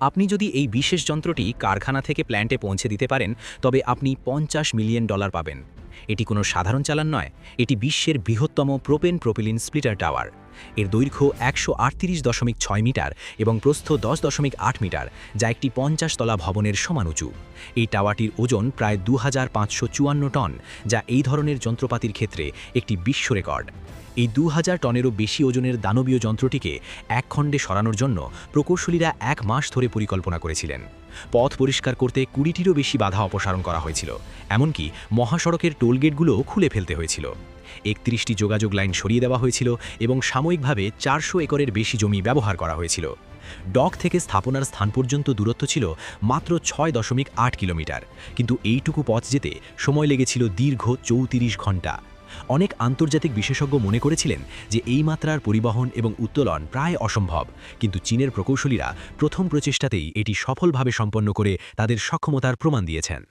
আপনি যদি এই বিশেষ যন্ত্রটি কারখানা থেকে প্ল্যান্টে পৌঁছে দিতে পারেন, তবে আপনি $50 মিলিয়ন পাবেন। এটি কোনো সাধারণ চালান নয়, এটি বিশ্বের বৃহত্তম প্রোপেন স্প্লিটার টাওয়ার। এর দৈর্ঘ্য 138.6 মিটার এবং প্রস্থ 10.8 মিটার, যা একটি 50 তলা ভবনের সমান উঁচু। এই টাওয়ারটির ওজন প্রায় 2554 টন, যা এই ধরনের যন্ত্রপাতির ক্ষেত্রে একটি বিশ্ব রেকর্ড। এই 2000 টনেরও বেশি ওজনের দানবীয় যন্ত্রটিকে এক খণ্ডে সরানোর জন্য প্রকৌশলীরা 1 মাস ধরে পরিকল্পনা করেছিলেন। পথ পরিষ্কার করতে 20টিরও বেশি বাধা অপসারণ করা হয়েছিল, এমনকি মহাসড়কের টোলগেটগুলোও খুলে ফেলতে হয়েছিল। 31টি যোগাযোগ লাইন সরিয়ে দেওয়া হয়েছিল এবং সাময়িকভাবে 400 একরের বেশি জমি ব্যবহার করা হয়েছিল। ডক থেকে স্থাপনার স্থান পর্যন্ত দূরত্ব ছিল মাত্র 6.8 কিলোমিটার, কিন্তু এইটুকু পথ যেতে সময় লেগেছিল দীর্ঘ 34 ঘন্টা। অনেক আন্তর্জাতিক বিশেষজ্ঞ মনে করেছিলেন যে এই মাত্রার পরিবহন এবং উত্তোলন প্রায় অসম্ভব, কিন্তু চীনের প্রকৌশলীরা প্রথম প্রচেষ্টাতেই এটি সফলভাবে সম্পন্ন করে তাদের সক্ষমতার প্রমাণ দিয়েছেন।